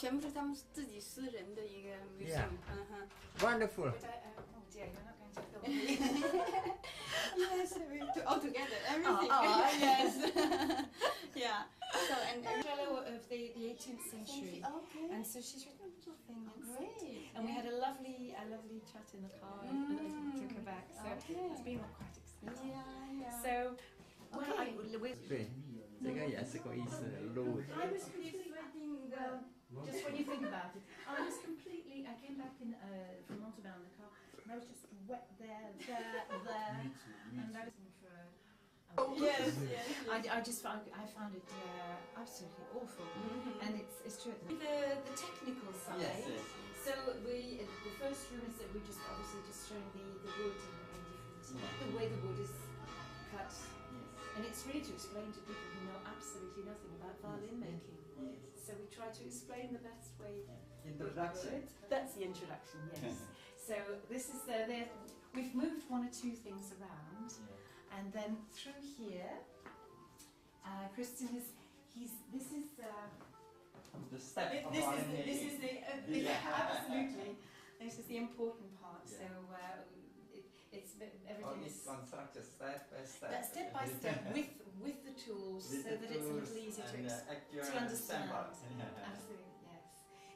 全部是他们自己私人的一个 museum. Wonderful. Oh dear, you're not going to film me. Yes, we do all together, everything. Yes. Yeah. So and Fellow of the 18th century. Okay. And so she's written a little thing. Great. And we had a lovely chat in the car and I took her back. So Okay. it's been quite exciting. Yeah. So, well, Okay. 对，这个也是个意思，路。 I was completely, just when you think about it, I came back from Montauban in the car, and I was just wet there, and I was in for Yes. I found it absolutely awful, and it's true. The technical side. Yes. So the first room is that we just obviously just showing the wood and different the way the wood is cut. And it's really to explain to people who know absolutely nothing about violin making. So we try to explain the best way. Introduction. That's the introduction, yes. So this is we've moved one or two things around, and then through here, Christian this is The step of this is the absolutely this is the important part. So it's everything is constructed step by step. that step by step with the tools, so that it's a little easier to understand. Absolutely, yes.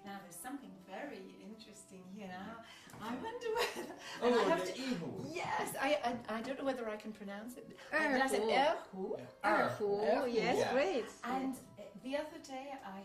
Now there's something very interesting here. Now I wonder whether. Oh, I have the Ihu. Yes, I don't know whether I can pronounce it. Erhu. That's an Erhu. Erhu. Yes, Yeah. great. And the other day I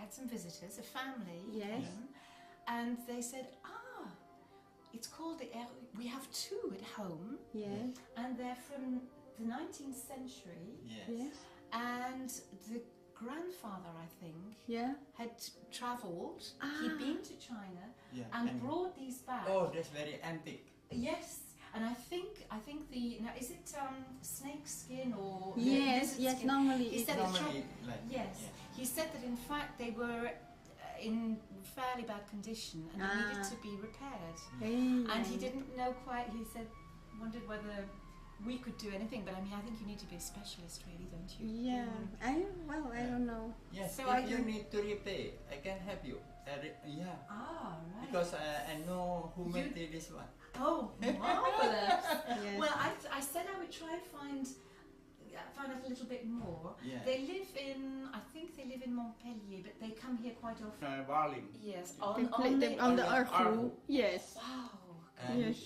had some visitors, a family, Yes. came, and they said, it's called the Erhu. We have two at home, Yes. and they're from the 19th century. Yes. And the grandfather, I think, Yeah. had travelled. He'd been to China and brought these back. Oh, that's very antique. Yes, and I think now is it snake skin or Yes. lizard Yes. skin? Normally He it's said Normally, like yes. He said that in fact they were in fairly bad condition and they needed to be repaired. And he didn't know quite. He said, wondered whether we could do anything. But I mean, I think you need to be a specialist, really, don't you? Yeah. I don't know. Yes, So if you need to repair, I can help you. Yeah. Ah, right. Because I know who made this one. Oh, marvelous! Yes. Well, I said I would try and find out a little bit more. Yeah. They live I think they live in Montpellier, but they come here quite often. Volume. Yes, They play them on the Erhu. Yes. Wow. And Yes.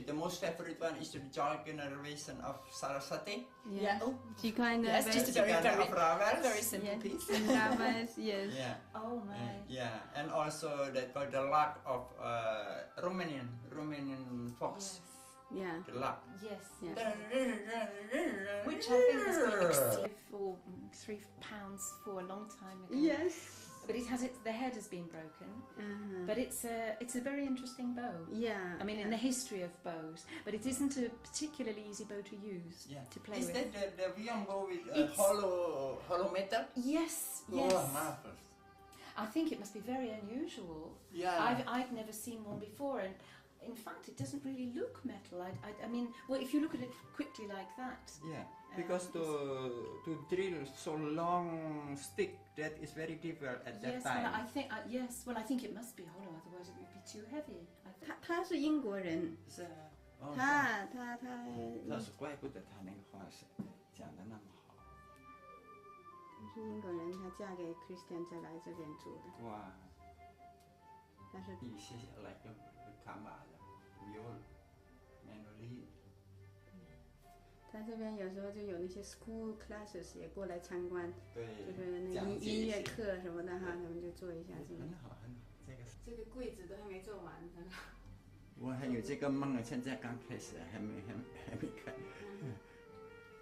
the most favorite one is the jargon version of Saraswati. Yeah. Oh, She kind of yes, just a very simple yes. piece. Yes. Yes. Yeah. Oh my. Yeah, and also that called the luck of Romanian fox. Yeah. The luck. Yes. Yeah. Which I think has been expensive for £3 for a long time ago. Yes. But the head has been broken. But it's a very interesting bow. Yeah. I mean, in the history of bows, but it isn't a particularly easy bow to use to play Is with. that the Lyon bow with hollow metal? Yes, yes. Oh, marvelous. I think it must be very unusual. Yeah. I've never seen one before, and in fact, it doesn't really look metal. I mean, well, if you look at it quickly like that. Yeah, because to drill so long stick, that is very difficult at that time. Well, I think Well, I think it must be hollow, otherwise it would be too heavy. I think. 他是英国人，是啊，哦，他是怪不得他那个话是讲的那么好。是英国人，她嫁给 Christian 才来这边住的。哇，但是一些来个卡马的 viol mandolin。他这边有时候就有那些 school classes 也过来参观，对，就是那个音乐课什么的哈，他们就做一下这个。很好很好，这个柜子都还没做完，很好。我还有这个梦呢，现在刚开始，还没开。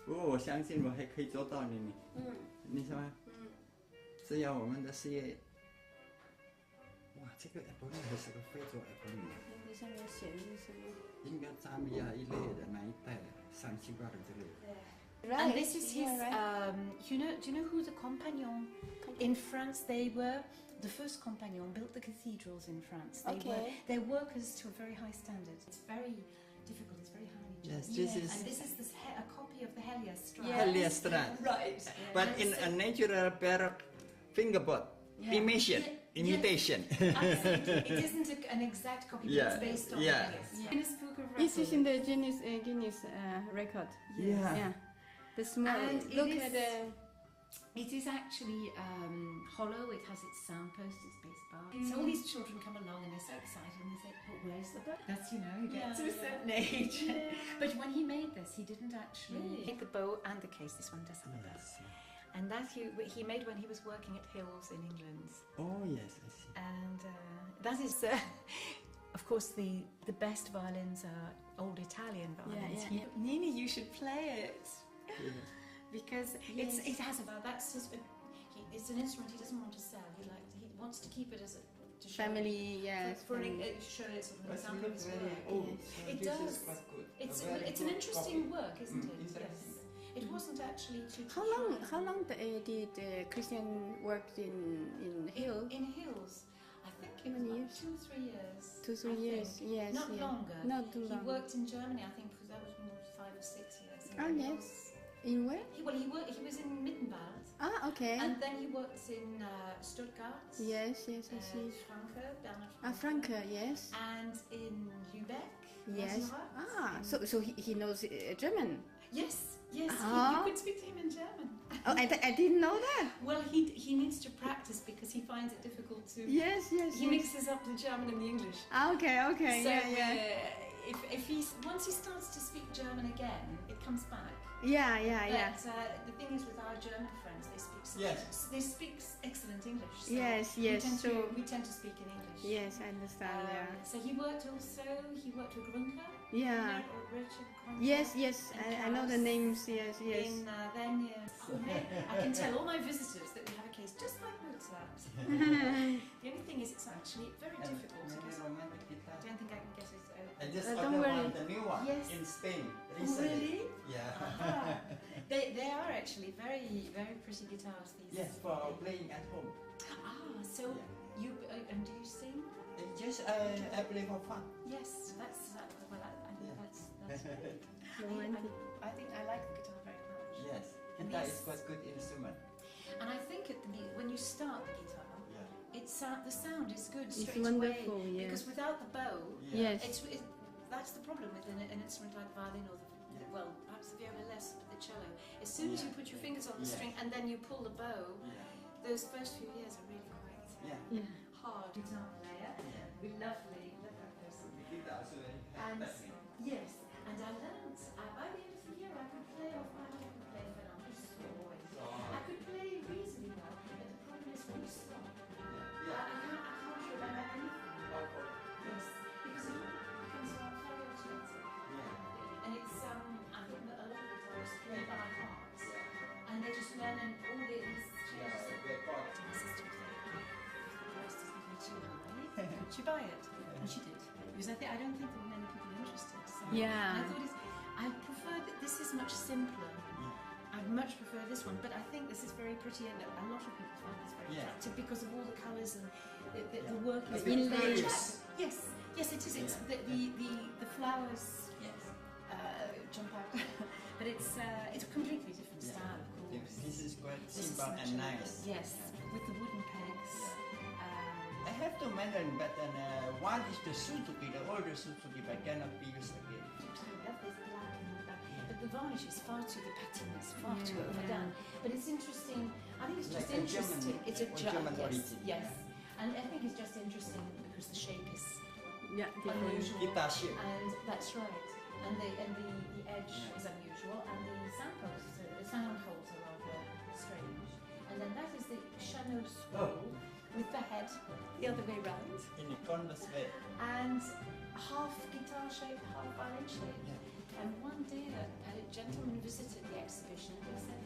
不过我相信我还可以做到的呢。你说吗？只要我们的事业。哇，这个 Apple 还是个非洲 Apple 呢。这上面写的是什么？应该扎米亚一类的那一带的，三七八的之类的。And this is his. Do you know who the compagnon in France? They were the first compagnon built the cathedrals in France. They're workers to a very high standard. It's very difficult. It's very highly judged. Yes, and this is a copy of the Helios Strand. Helios Strand. Right. But in a natural baroque fingerboard imitation. Absolutely. It isn't an exact copy, but it's based on yeah. it. Guinness Book of It is Records. in the Guinness record. Yeah. Yeah. The small. And it Look is- at the. It is actually hollow. It has its soundpost, its bass bar. So all these children come along and they're so excited and they say, "But where's the bow?" That's, you get to a certain age. But when he made this, he didn't actually make the bow and the case. This one does have a bow. And that he made when he was working at Hills in England. Oh yes, I see. And that is, of course, the best violins are old Italian violins. Yeah. Nina, you should play it. Yeah. Because it has about that's his. It's an instrument he doesn't want to sell. He wants to keep it as a to show Family, yes. to show it sort of an example of his work. old. It This does. is quite good. It's an interesting work, isn't it? Interesting. Yes. It wasn't actually too. How long did Christian worked in Hill? In Hills? I think it How many was about years? 2 or 3 years. 2-3 I years. think. Yes. Not longer. Not too long. He worked in Germany. I think that was more 5 or 6 years. Oh yes. In where? He was in Mittenwald. Ah, okay. And then he worked in Stuttgart. Yes, I see. Frankfurt, Bernhard Ah, Franke, yes. And in Lübeck. Yes. Rosenrad. So he knows German. Yes. You could speak to him in German. Oh, I didn't know that. Well, he needs to practice because he finds it difficult to. Yes. He mixes up the German and the English. Ah, okay. So Yeah. once he starts to speak German again, it comes back. Yeah. But the thing is, with our German friends, they speak excellent English. So Yes. we tend to speak in English. Yes, I understand. So he worked with Grunke. Yeah. Or Richard Grunke. Yes. I know the names. Yes. I can tell all my visitors that we have a case just like Mozart. The only thing is, it's actually very difficult. Because I don't think I can get it open. I just don't ordered worry. the new one Yes. in Spain Oh, recently. really? Yeah. They are actually very, very pretty guitars. These. Yes, for playing at home. So you and do you sing? Just I play for fun. Yes, that's well. I think that's great. Romantic. I think I like the guitar very much. Yes, guitar is quite good instrument. And I think when you start the guitar, the sound is good It's straight wonderful, away. yes. Because without the bow, Yes. that's the problem with an instrument like violin or perhaps the viola less, but the cello. As soon as you put your fingers on the string and then you pull the bow, those first few years are really quite hard. Guitar player, we love that person. And yes, and I learned by the end of the year I could play off my own. I could play reasonably well, but the problem is when you stop, I can't remember anything. Yes, because it all becomes very automatic. And it's I think that a lot of guitarists play by heart, and they just learn all these changes. My sister was like, "The price doesn't go too high. Would you buy it?" And she did. Because I don't think there were many people interested. So Yeah. I prefer that this is much simpler. I much prefer this one, but I think this is very pretty, and a lot of people find this very attractive because of all the colours and the work is inlaid. Yes, it is. It's the flowers jump out, but it's a completely different style, of course. This is quite simple and nice. Yes, with the wooden pegs. I have to mention, but one is the Suzuki, the older Suzuki, but cannot be used again. I love this black and all that. But the varnish is far too, the patina is far too overdone. But it's interesting. I think it's just Like a interesting. German- It's a German origin. yes. And I think it's just interesting because the shape is Different. Guitar shape. and that's right. And the edge is unusual, and the sound holes are rather strange. And then that is the piano scroll with the head the other way round, In a converse way. and half guitar shape, half violin shape. And one day a gentleman visited the exhibition and he said,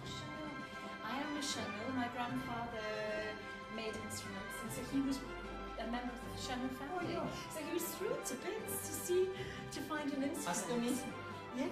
Chanel, I am a Chanel, my grandfather made instruments, and so he was a member of the Chanel family. So he was thrilled to bits to find an instrument. Yes.